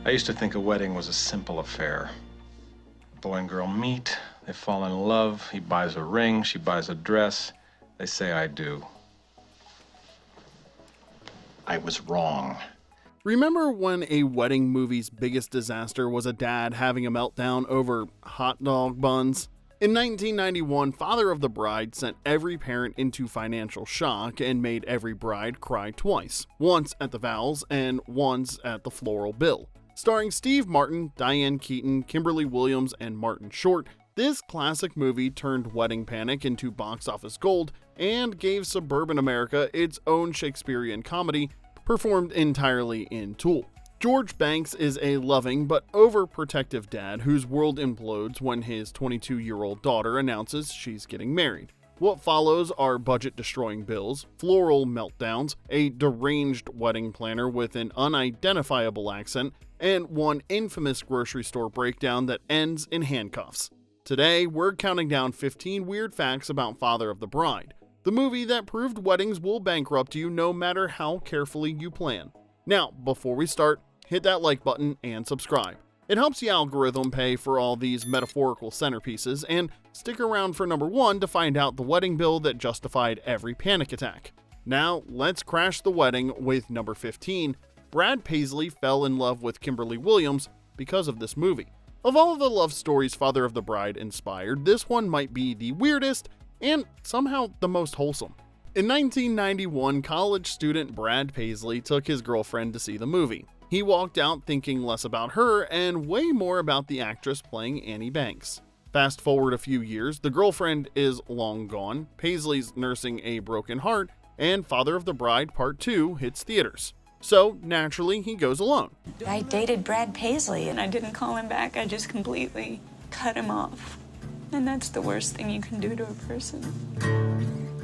I used to think a wedding was a simple affair. A boy and girl meet, they fall in love, he buys a ring, she buys a dress, they say I do. I was wrong. Remember when a wedding movie's biggest disaster was a dad having a meltdown over hot dog buns? In 1991, Father of the Bride sent every parent into financial shock and made every bride cry twice, once at the vows and once at the floral bill. Starring Steve Martin, Diane Keaton, Kimberly Williams, and Martin Short, this classic movie turned wedding panic into box office gold and gave suburban America its own Shakespearean comedy, performed entirely in tulle. George Banks is a loving but overprotective dad whose world implodes when his 22-year-old daughter announces she's getting married. What follows are budget-destroying bills, floral meltdowns, a deranged wedding planner with an unidentifiable accent, and one infamous grocery store breakdown that ends in handcuffs. Today, we're counting down 15 weird facts about Father of the Bride, the movie that proved weddings will bankrupt you no matter how carefully you plan. Now, before we start, hit that like button and subscribe. It helps the algorithm pay for all these metaphorical centerpieces, and stick around for number 1 to find out the wedding bill that justified every panic attack. Now, let's crash the wedding with number 15. Brad Paisley fell in love with Kimberly Williams because of this movie. Of all of the love stories Father of the Bride inspired, this one might be the weirdest and somehow the most wholesome. In 1991, college student Brad Paisley took his girlfriend to see the movie. He walked out thinking less about her and way more about the actress playing Annie Banks. Fast forward a few years, the girlfriend is long gone, Paisley's nursing a broken heart, and Father of the Bride Part 2 hits theaters. So, naturally, he goes alone. I dated Brad Paisley and I didn't call him back, I just completely cut him off. And that's the worst thing you can do to a person.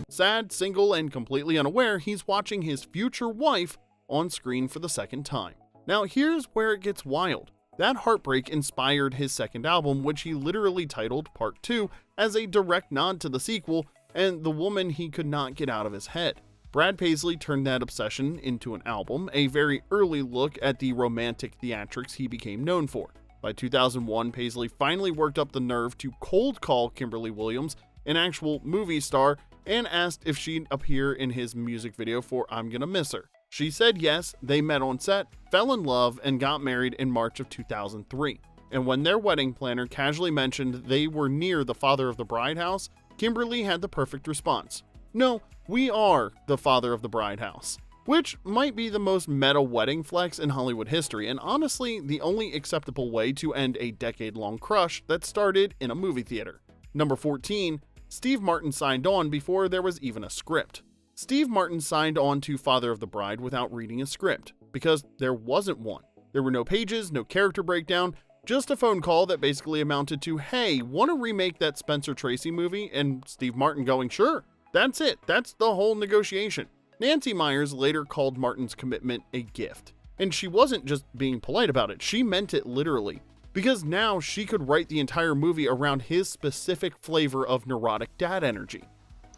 Sad, single, and completely unaware, he's watching his future wife on screen for the second time. Now here's where it gets wild. That heartbreak inspired his second album, which he literally titled Part 2 as a direct nod to the sequel and the woman he could not get out of his head. Brad Paisley turned that obsession into an album, a very early look at the romantic theatrics he became known for. By 2001, Paisley finally worked up the nerve to cold call Kimberly Williams, an actual movie star, and asked if she'd appear in his music video for I'm Gonna Miss Her. She said yes, they met on set, fell in love, and got married in March of 2003. And when their wedding planner casually mentioned they were near the Father of the Bride house, Kimberly had the perfect response. No, we are the Father of the Bride house. Which might be the most meta wedding flex in Hollywood history, and honestly, the only acceptable way to end a decade-long crush that started in a movie theater. Number 14, Steve Martin signed on before there was even a script. Steve Martin signed on to Father of the Bride without reading a script, because there wasn't one. There were no pages, no character breakdown, just a phone call that basically amounted to, hey, want to remake that Spencer Tracy movie? And Steve Martin going, sure. That's it. That's the whole negotiation. Nancy Meyers later called Martin's commitment a gift. And she wasn't just being polite about it, she meant it literally. Because now she could write the entire movie around his specific flavor of neurotic dad energy.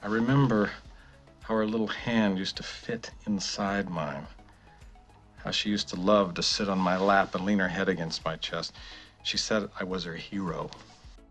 I remember how her little hand used to fit inside mine. How she used to love to sit on my lap and lean her head against my chest. She said I was her hero.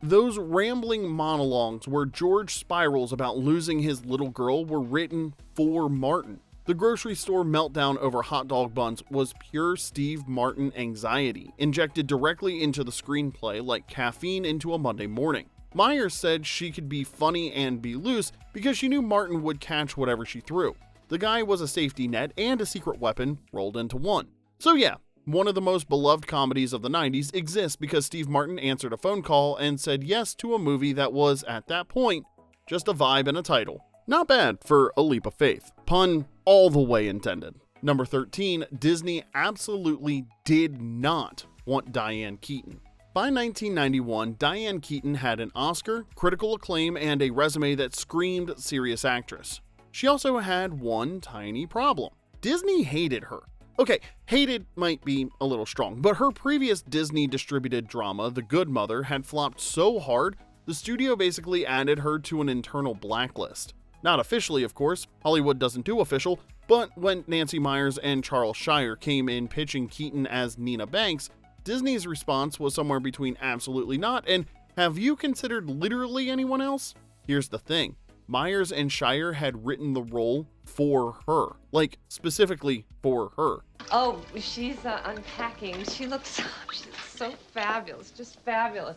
Those rambling monologues where George spirals about losing his little girl were written for Martin. The grocery store meltdown over hot dog buns was pure Steve Martin anxiety, injected directly into the screenplay like caffeine into a Monday morning. Myers said she could be funny and be loose because she knew Martin would catch whatever she threw. The guy was a safety net and a secret weapon rolled into one. So yeah, one of the most beloved comedies of the 90s exists because Steve Martin answered a phone call and said yes to a movie that was, at that point, just a vibe and a title. Not bad for a leap of faith. Pun all the way intended. Number 13, Disney absolutely did not want Diane Keaton. By 1991, Diane Keaton had an Oscar, critical acclaim, and a resume that screamed serious actress. She also had one tiny problem. Disney hated her. Okay, hated might be a little strong, but her previous Disney-distributed drama, The Good Mother, had flopped so hard, the studio basically added her to an internal blacklist. Not officially, of course, Hollywood doesn't do official, but when Nancy Meyers and Charles Shire came in pitching Keaton as Nina Banks, Disney's response was somewhere between absolutely not and have you considered literally anyone else? Here's the thing. Myers and Shire had written the role for her, like specifically for her. Oh, she's unpacking. She's so fabulous, just fabulous.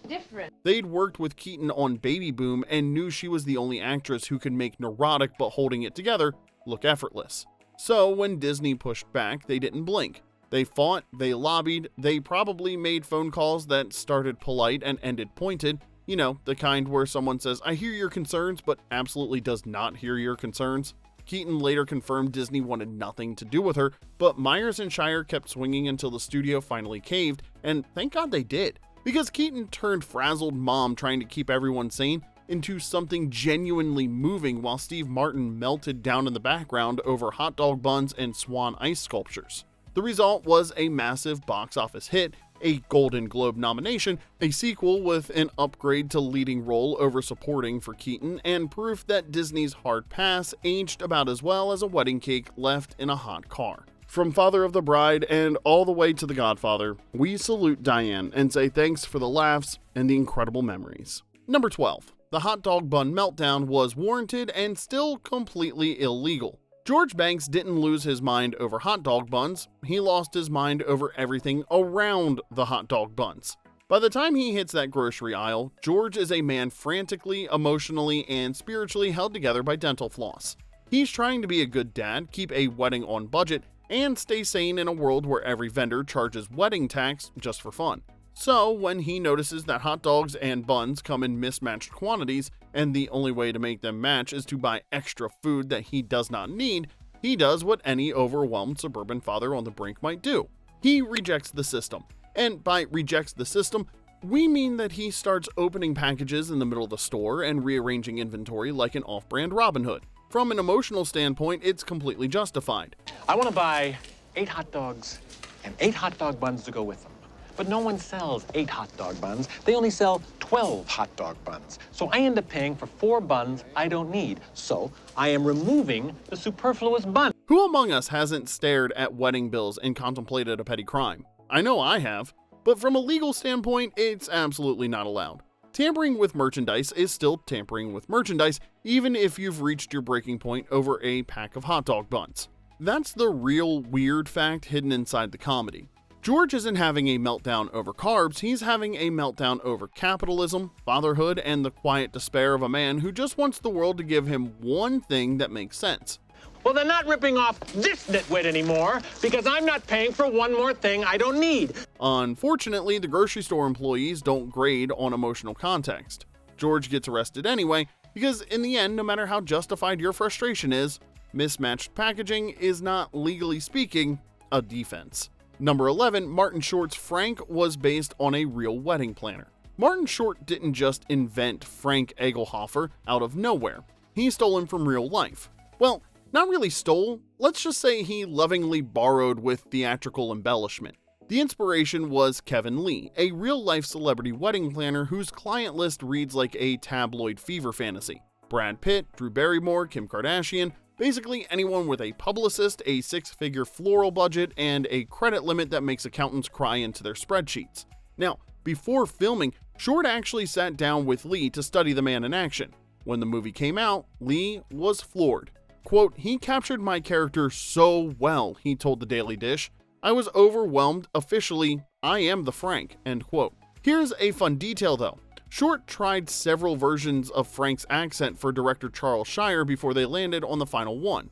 Different. They'd worked with Keaton on Baby Boom and knew she was the only actress who could make neurotic but holding it together look effortless. So when Disney pushed back, they didn't blink. They fought, they lobbied, they probably made phone calls that started polite and ended pointed. You know, the kind where someone says, I hear your concerns, but absolutely does not hear your concerns. Keaton later confirmed Disney wanted nothing to do with her, but Myers and Shire kept swinging until the studio finally caved, and thank God they did. Because Keaton turned frazzled mom trying to keep everyone sane into something genuinely moving while Steve Martin melted down in the background over hot dog buns and swan ice sculptures. The result was a massive box office hit, a Golden Globe nomination, a sequel with an upgrade to leading role over supporting for Keaton, and proof that Disney's hard pass aged about as well as a wedding cake left in a hot car. From Father of the Bride and all the way to The Godfather, we salute Diane and say thanks for the laughs and the incredible memories. Number 12. The hot dog bun meltdown was warranted and still completely illegal. George Banks didn't lose his mind over hot dog buns, he lost his mind over everything around the hot dog buns. By the time he hits that grocery aisle, George is a man frantically, emotionally, and spiritually held together by dental floss. He's trying to be a good dad, keep a wedding on budget, and stay sane in a world where every vendor charges wedding tax just for fun. So when he notices that hot dogs and buns come in mismatched quantities, and the only way to make them match is to buy extra food that he does not need, he does what any overwhelmed suburban father on the brink might do. He rejects the system. And by rejects the system, we mean that he starts opening packages in the middle of the store and rearranging inventory like an off-brand Robin Hood. From an emotional standpoint, it's completely justified. I want to buy 8 hot dogs and 8 hot dog buns to go with them. But no one sells 8 hot dog buns. They only sell 12 hot dog buns. So I end up paying for 4 buns I don't need. So I am removing the superfluous bun. Who among us hasn't stared at wedding bills and contemplated a petty crime? I know I have, but from a legal standpoint, it's absolutely not allowed. Tampering with merchandise is still tampering with merchandise, even if you've reached your breaking point over a pack of hot dog buns. That's the real weird fact hidden inside the comedy. George isn't having a meltdown over carbs, he's having a meltdown over capitalism, fatherhood, and the quiet despair of a man who just wants the world to give him one thing that makes sense. Well, they're not ripping off this nitwit anymore because I'm not paying for one more thing I don't need. Unfortunately, the grocery store employees don't grade on emotional context. George gets arrested anyway because in the end, no matter how justified your frustration is, mismatched packaging is not, legally speaking, a defense. Number 11, Martin Short's Frank was based on a real wedding planner. Martin Short didn't just invent Frank Egelhofer out of nowhere. He stole him from real life. Well, not really stole, let's just say he lovingly borrowed with theatrical embellishment. The inspiration was Kevin Lee, a real-life celebrity wedding planner whose client list reads like a tabloid fever fantasy. Brad Pitt, Drew Barrymore, Kim Kardashian, basically anyone with a publicist, a 6-figure floral budget, and a credit limit that makes accountants cry into their spreadsheets. Now, before filming, Short actually sat down with Lee to study the man in action. When the movie came out, Lee was floored. Quote, "He captured my character so well," he told the Daily Dish. "I was overwhelmed. Officially, I am the Frank," end quote. Here's a fun detail though. Short tried several versions of Frank's accent for director Charles Shire before they landed on the final one.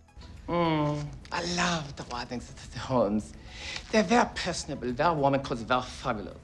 I love the writings of the Holmes. They're very personable, very warm, and very fabulous.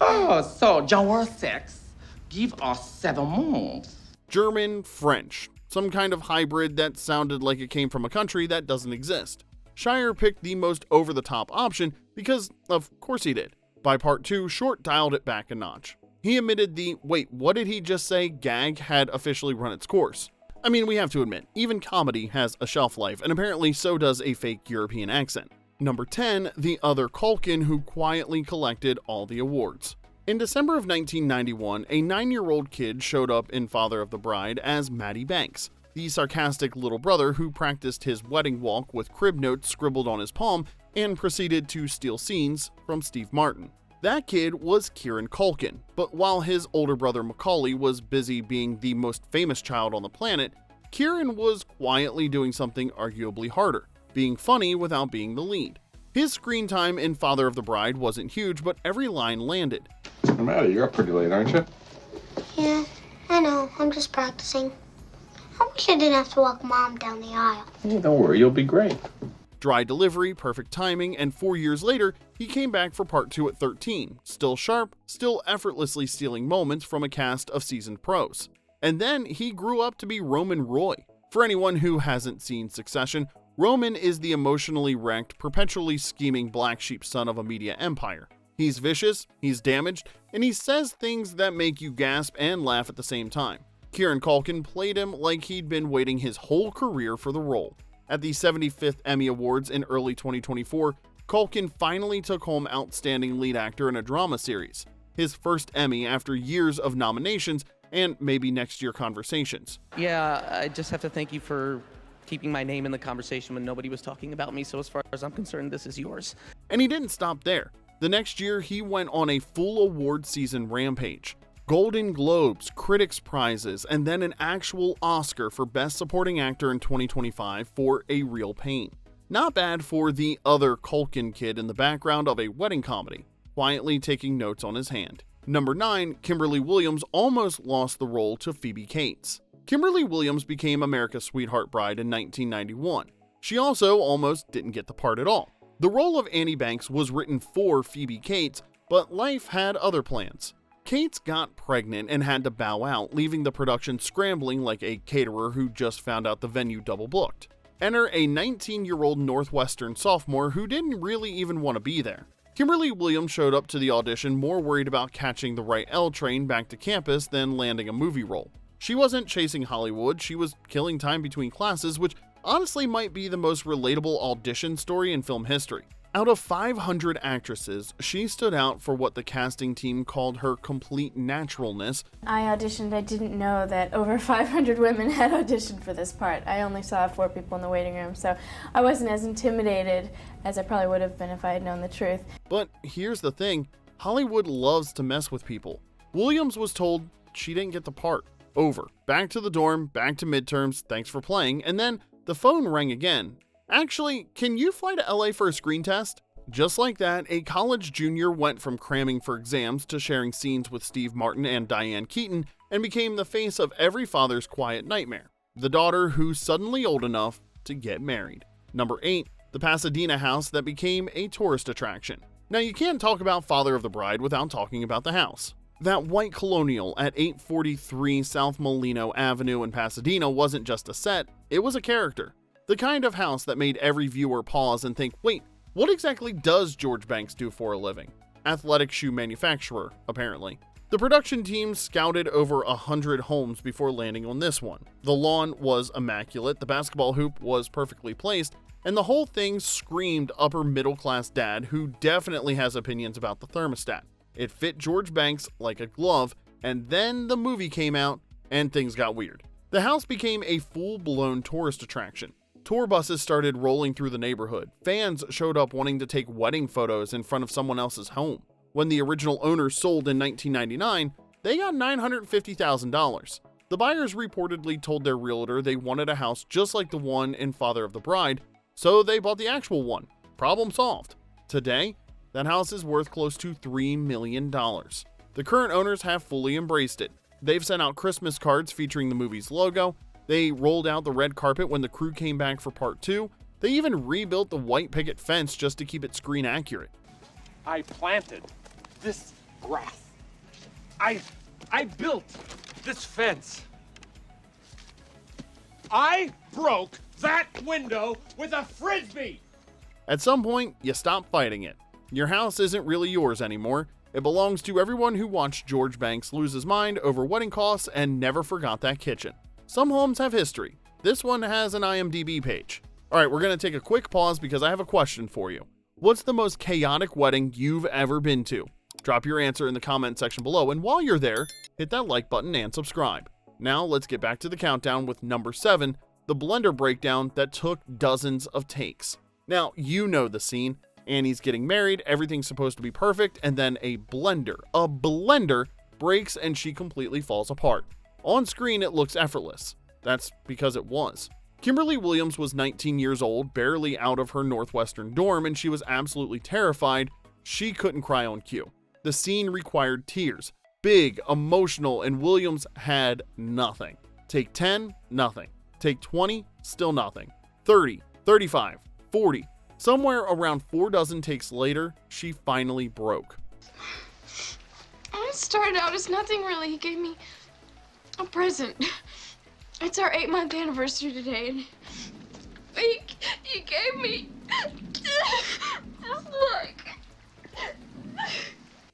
Oh, so genre 6, give us 7 months. German, French, some kind of hybrid that sounded like it came from a country that doesn't exist. Shire picked the most over-the-top option because, of course he did. By part 2, Short dialed it back a notch. He admitted the "wait, what did he just say?" gag had officially run its course. I mean, we have to admit, even comedy has a shelf life, and apparently so does a fake European accent. Number 10, the other Culkin who quietly collected all the awards. In December of 1991, a 9-year-old kid showed up in Father of the Bride as Matty Banks, the sarcastic little brother who practiced his wedding walk with crib notes scribbled on his palm and proceeded to steal scenes from Steve Martin. That kid was Kieran Culkin, but while his older brother Macaulay was busy being the most famous child on the planet, Kieran was quietly doing something arguably harder, being funny without being the lead. His screen time in Father of the Bride wasn't huge, but every line landed. What's the matter? You're up pretty late, aren't you? Yeah, I know. I'm just practicing. I wish I didn't have to walk Mom down the aisle. Hey, don't worry, you'll be great. Dry delivery, perfect timing, and 4 years later, he came back for part 2 at 13, still sharp, still effortlessly stealing moments from a cast of seasoned pros. And then he grew up to be Roman Roy. For anyone who hasn't seen Succession, Roman is the emotionally wrecked, perpetually scheming black sheep son of a media empire. He's vicious, he's damaged, and he says things that make you gasp and laugh at the same time. Kieran Culkin played him like he'd been waiting his whole career for the role. At the 75th Emmy Awards in early 2024, Culkin finally took home Outstanding Lead Actor in a Drama Series, his first Emmy after years of nominations and maybe next year conversations. Yeah, I just have to thank you for keeping my name in the conversation when nobody was talking about me, so as far as I'm concerned, this is yours. And he didn't stop there. The next year, he went on a full award season rampage. Golden Globes, Critics' Prizes, and then an actual Oscar for Best Supporting Actor in 2025 for A Real Pain. Not bad for the other Culkin kid in the background of a wedding comedy, quietly taking notes on his hand. Number 9, Kimberly Williams almost lost the role to Phoebe Cates. Kimberly Williams became America's Sweetheart Bride in 1991. She also almost didn't get the part at all. The role of Annie Banks was written for Phoebe Cates, but life had other plans. Cates got pregnant and had to bow out, leaving the production scrambling like a caterer who just found out the venue double booked. Enter a 19-year-old Northwestern sophomore who didn't really even want to be there. Kimberly Williams showed up to the audition more worried about catching the right L train back to campus than landing a movie role. She wasn't chasing Hollywood, she was killing time between classes, which honestly might be the most relatable audition story in film history. Out of 500 actresses, she stood out for what the casting team called her complete naturalness. I auditioned. I didn't know that over 500 women had auditioned for this part. I only saw 4 people in the waiting room, so I wasn't as intimidated as I probably would have been if I had known the truth. But here's the thing, Hollywood loves to mess with people. Williams was told she didn't get the part. Over. Back to the dorm, back to midterms, thanks for playing, and then the phone rang again. Actually, can you fly to LA for a screen test? Just like that, a college junior went from cramming for exams to sharing scenes with Steve Martin and Diane Keaton and became the face of every father's quiet nightmare, the daughter who's suddenly old enough to get married. Number 8, the Pasadena house that became a tourist attraction. Now you can't talk about Father of the Bride without talking about the house. That white colonial at 843 South Molino Avenue in Pasadena wasn't just a set, it was a character. The kind of house that made every viewer pause and think, wait, what exactly does George Banks do for a living? Athletic shoe manufacturer, apparently. The production team scouted over 100 homes before landing on this one. The lawn was immaculate, the basketball hoop was perfectly placed, and the whole thing screamed upper middle class dad who definitely has opinions about the thermostat. It fit George Banks like a glove, and then the movie came out and things got weird. The house became a full-blown tourist attraction. Tour buses started rolling through the neighborhood. Fans showed up wanting to take wedding photos in front of someone else's home. When the original owners sold in 1999, they got $950,000. The buyers reportedly told their realtor they wanted a house just like the one in Father of the Bride, so they bought the actual one. Problem solved. Today, that house is worth close to $3 million. The current owners have fully embraced it. They've sent out Christmas cards featuring the movie's logo. They rolled out the red carpet when the crew came back for part 2. They even rebuilt the white picket fence just to keep it screen accurate. I planted this grass. I built this fence. I broke that window with a Frisbee. At some point, you stop fighting it. Your house isn't really yours anymore. It belongs to everyone who watched George Banks lose his mind over wedding costs and never forgot that kitchen. Some homes have history. This one has an IMDb page. Alright, we're going to take a quick pause because I have a question for you. What's the most chaotic wedding you've ever been to? Drop your answer in the comment section below, and while you're there, hit that like button and subscribe. Now let's get back to the countdown with number 7, the blender breakdown that took dozens of takes. Now, you know the scene. Annie's getting married, everything's supposed to be perfect, and then a blender breaks and she completely falls apart. On screen, it looks effortless. That's because it was. Kimberly Williams was 19 years old, barely out of her Northwestern dorm, and she was absolutely terrified. She couldn't cry on cue. The scene required tears. Big, emotional, and Williams had nothing. Take 10, nothing. Take 20, still nothing. 30, 35, 40. Somewhere around 4 dozen takes later, she finally broke. It started out as nothing really. He gave me a present. It's our 8-month anniversary today, and he gave me this look.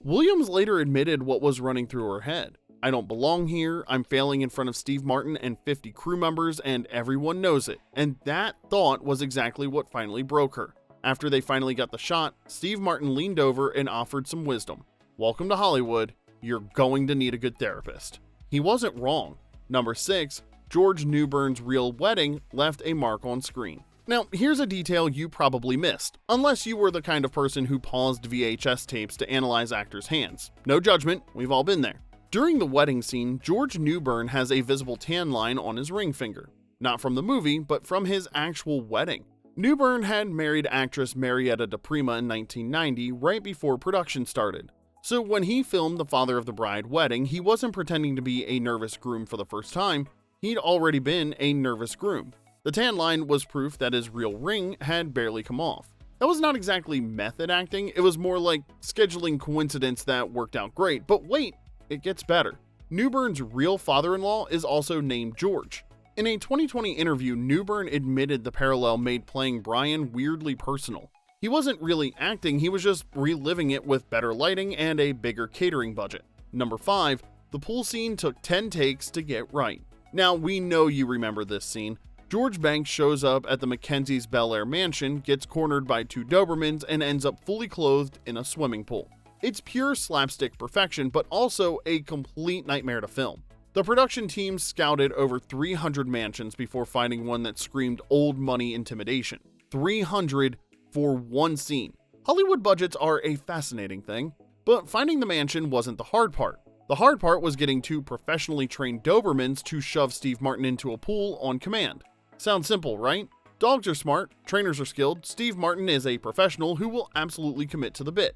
Williams later admitted what was running through her head. I don't belong here, I'm failing in front of Steve Martin and 50 crew members, and everyone knows it. And that thought was exactly what finally broke her. After they finally got the shot, Steve Martin leaned over and offered some wisdom. Welcome to Hollywood, you're going to need a good therapist. He wasn't wrong. Number 6, George Newbern's real wedding left a mark on screen. Now, here's a detail you probably missed, unless you were the kind of person who paused VHS tapes to analyze actors' hands. No judgment, we've all been there. During the wedding scene, George Newbern has a visible tan line on his ring finger. Not from the movie, but from his actual wedding. Newbern had married actress Marietta DePrima in 1990, right before production started. So when he filmed the Father of the Bride wedding, he wasn't pretending to be a nervous groom for the first time. He'd already been a nervous groom. The tan line was proof that his real ring had barely come off. That was not exactly method acting, it was more like scheduling coincidence that worked out great. But wait, it gets better. Newbern's real father-in-law is also named George. In a 2020 interview, Newbern admitted the parallel made playing Brian weirdly personal. He wasn't really acting, he was just reliving it with better lighting and a bigger catering budget. Number 5, the pool scene took 10 takes to get right. Now, we know you remember this scene. George Banks shows up at the Mackenzie's Bel Air mansion, gets cornered by 2 Dobermans, and ends up fully clothed in a swimming pool. It's pure slapstick perfection, but also a complete nightmare to film. The production team scouted over 300 mansions before finding one that screamed old money intimidation. 300 for one scene. Hollywood budgets are a fascinating thing, but finding the mansion wasn't the hard part. The hard part was getting 2 professionally trained Dobermans to shove Steve Martin into a pool on command. Sounds simple, right? Dogs are smart, trainers are skilled, Steve Martin is a professional who will absolutely commit to the bit.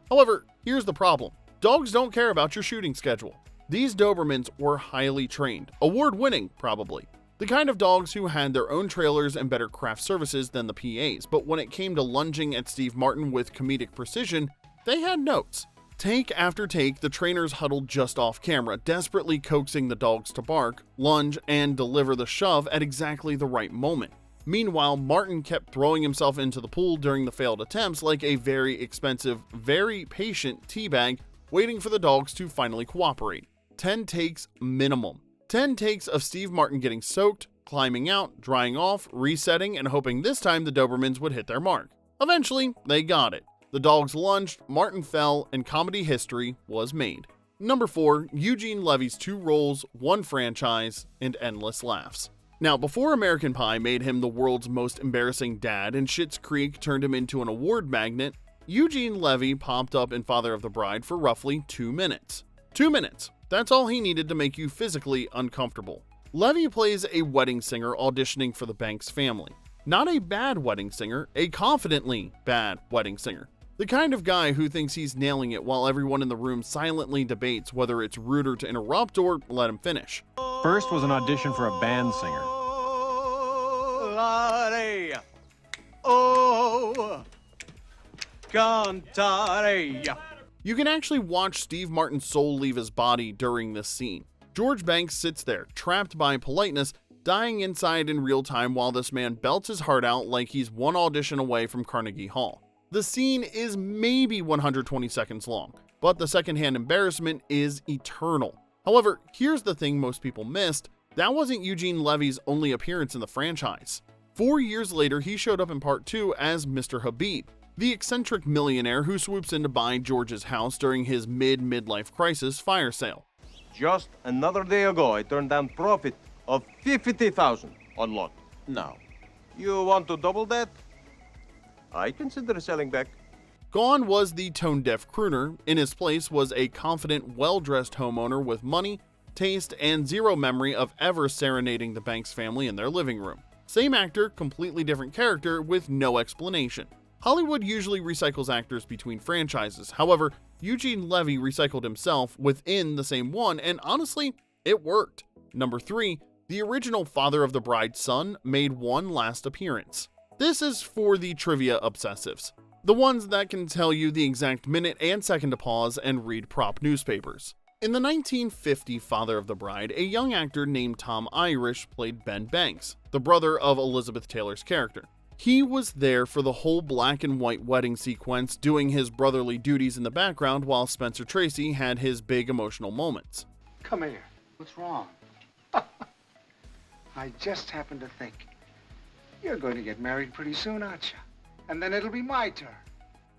However, here's the problem. Dogs don't care about your shooting schedule. These Dobermans were highly trained, award-winning probably. The kind of dogs who had their own trailers and better craft services than the PAs, but when it came to lunging at Steve Martin with comedic precision, they had notes. Take after take, the trainers huddled just off camera, desperately coaxing the dogs to bark, lunge, and deliver the shove at exactly the right moment. Meanwhile, Martin kept throwing himself into the pool during the failed attempts like a very expensive, very patient teabag, waiting for the dogs to finally cooperate. 10 takes minimum. 10 takes of Steve Martin getting soaked, climbing out, drying off, resetting, and hoping this time the Dobermans would hit their mark. Eventually, they got it. The dogs lunged, Martin fell, and comedy history was made. Number 4, Eugene Levy's 2 roles, 1 franchise, and endless laughs. Now, before American Pie made him the world's most embarrassing dad and Schitt's Creek turned him into an award magnet, Eugene Levy popped up in Father of the Bride for roughly 2 minutes. 2 minutes. That's all he needed to make you physically uncomfortable. Levy plays a wedding singer auditioning for the Banks family. Not a bad wedding singer, a confidently bad wedding singer. The kind of guy who thinks he's nailing it while everyone in the room silently debates whether it's ruder to interrupt or let him finish. First was an audition for a band singer. You can actually watch Steve Martin's soul leave his body during this scene. George Banks sits there, trapped by politeness, dying inside in real time while this man belts his heart out like he's one audition away from Carnegie Hall. The scene is maybe 120 seconds long, but the secondhand embarrassment is eternal. However, here's the thing most people missed. That wasn't Eugene Levy's only appearance in the franchise. 4 years later, he showed up in part 2 as Mr. Habib. the eccentric millionaire who swoops in to buy George's house during his midlife crisis fire sale. Just another day ago, I turned down profit of 50,000 on lot. Now, you want to double that? I consider selling back. Gone was the tone-deaf crooner. In his place was a confident, well-dressed homeowner with money, taste, and zero memory of ever serenading the Banks family in their living room. Same actor, completely different character with no explanation. Hollywood usually recycles actors between franchises. However, Eugene Levy recycled himself within the same one, and honestly, it worked. Number 3, the original Father of the Bride's son made one last appearance. This is for the trivia obsessives, the ones that can tell you the exact minute and second to pause and read prop newspapers. In the 1950 Father of the Bride, a young actor named Tom Irish played Ben Banks, the brother of Elizabeth Taylor's character. He was there for the whole black and white wedding sequence, doing his brotherly duties in the background while Spencer Tracy had his big emotional moments. Come here. What's wrong? I just happened to think. You're going to get married pretty soon, aren't you? And then it'll be my turn.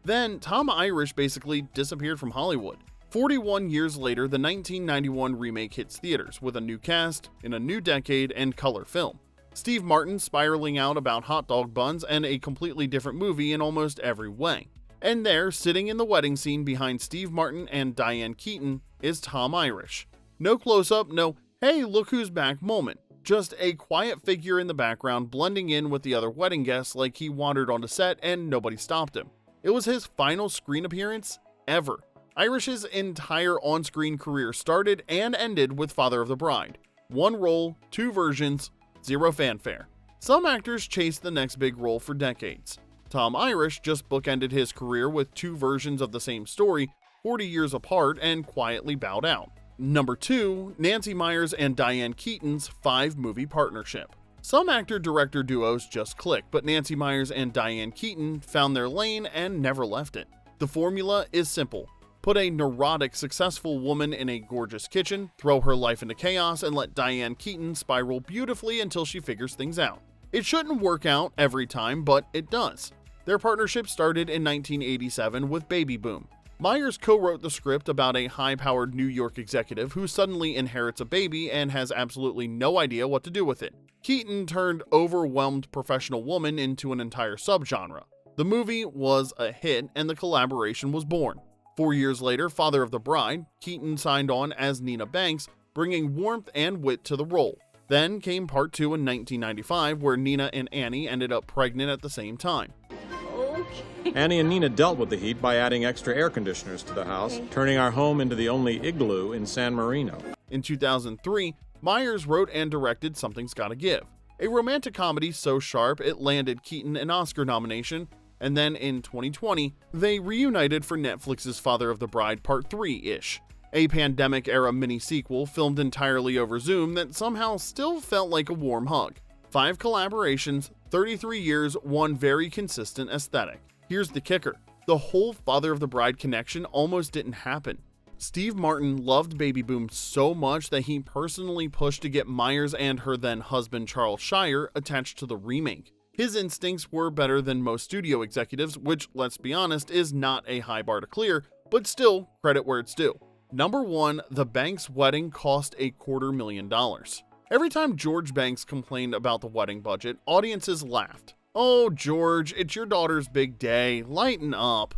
Then, Tom Irish basically disappeared from Hollywood. 41 years later, the 1991 remake hits theaters with a new cast, in a new decade, and color film. Steve Martin spiraling out about hot dog buns and a completely different movie in almost every way. And there, sitting in the wedding scene behind Steve Martin and Diane Keaton, is Tom Irish. No close-up, no, hey, look who's back moment. Just a quiet figure in the background blending in with the other wedding guests like he wandered onto set and nobody stopped him. It was his final screen appearance ever. Irish's entire on-screen career started and ended with Father of the Bride. One role, 2 versions, 0 fanfare. Some actors chased the next big role for decades. Tom Irish just bookended his career with 2 versions of the same story, 40 years apart, and quietly bowed out. Number 2, Nancy Meyers and Diane Keaton's 5-movie partnership. Some actor-director duos just click, but Nancy Meyers and Diane Keaton found their lane and never left it. The formula is simple. Put a neurotic, successful woman in a gorgeous kitchen, throw her life into chaos, and let Diane Keaton spiral beautifully until she figures things out. It shouldn't work out every time, but it does. Their partnership started in 1987 with Baby Boom. Meyers co-wrote the script about a high-powered New York executive who suddenly inherits a baby and has absolutely no idea what to do with it. Keaton turned overwhelmed professional woman into an entire subgenre. The movie was a hit and the collaboration was born. 4 years later, Father of the Bride, Keaton signed on as Nina Banks, bringing warmth and wit to the role. Then came part 2 in 1995, where Nina and Annie ended up pregnant at the same time. Annie and Nina dealt with the heat by adding extra air conditioners to the house, turning our home into the only igloo in San Marino. In 2003, Meyers wrote and directed Something's Gotta Give, a romantic comedy so sharp it landed Keaton an Oscar nomination, and then in 2020, they reunited for Netflix's Father of the Bride Part 3-ish, a pandemic-era mini-sequel filmed entirely over Zoom that somehow still felt like a warm hug. 5 collaborations, 33 years, one very consistent aesthetic. Here's the kicker. The whole Father of the Bride connection almost didn't happen. Steve Martin loved Baby Boom so much that he personally pushed to get Meyers and her then husband Charles Shire attached to the remake. His instincts were better than most studio executives, which, let's be honest, is not a high bar to clear, but still, credit where it's due. Number 1, the Banks wedding cost $250,000. Every time George Banks complained about the wedding budget, audiences laughed. Oh, George, it's your daughter's big day. Lighten up.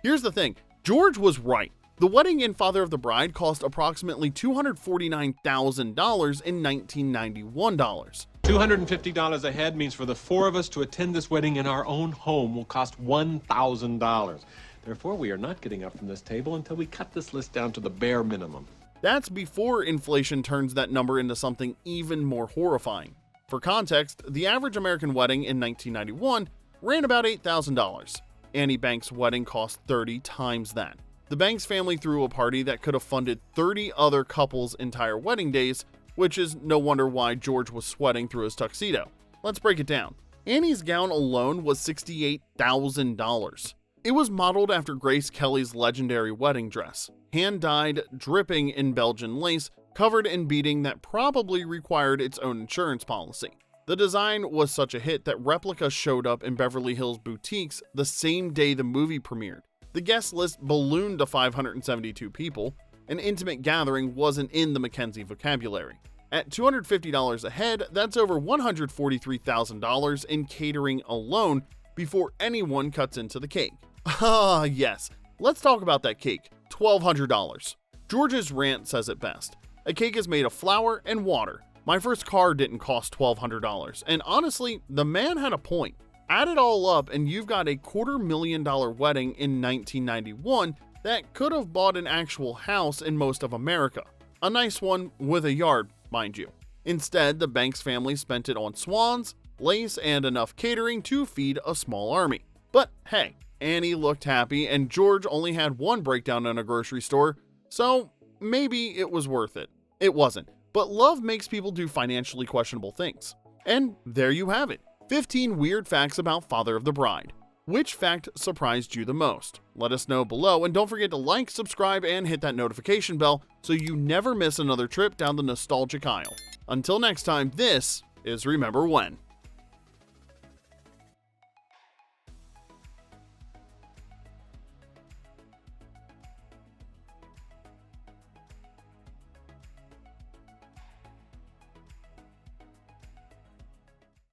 Here's the thing. George was right. The wedding in Father of the Bride cost approximately $249,000 in 1991 dollars. $250 a head means for the 4 of us to attend this wedding in our own home will cost $1,000. Therefore, we are not getting up from this table until we cut this list down to the bare minimum. That's before inflation turns that number into something even more horrifying. For context, the average American wedding in 1991 ran about $8,000. Annie Banks' wedding cost 30 times that. The Banks family threw a party that could have funded 30 other couples' entire wedding days, which is no wonder why George was sweating through his tuxedo. Let's break it down. Annie's gown alone was $68,000. It was modeled after Grace Kelly's legendary wedding dress, hand-dyed, dripping in Belgian lace, covered in beading that probably required its own insurance policy. The design was such a hit that replicas showed up in Beverly Hills boutiques the same day the movie premiered. The guest list ballooned to 572 people. An intimate gathering wasn't in the Mackenzie vocabulary. At $250 a head, that's over $143,000 in catering alone before anyone cuts into the cake. Ah, yes. Let's talk about that cake. $1,200. George's rant says it best. A cake is made of flour and water. My first car didn't cost $1,200, and honestly, the man had a point. Add it all up and you've got a $250,000 wedding in 1991 that could have bought an actual house in most of America. A nice one with a yard, mind you. Instead, the Banks family spent it on swans, lace, and enough catering to feed a small army. But hey, Annie looked happy and George only had one breakdown in a grocery store, so maybe it was worth it. It wasn't, but love makes people do financially questionable things. And there you have it. 15 weird facts about Father of the Bride. Which fact surprised you the most? Let us know below, and don't forget to like, subscribe, and hit that notification bell so you never miss another trip down the nostalgic aisle. Until next time, this is Remember When.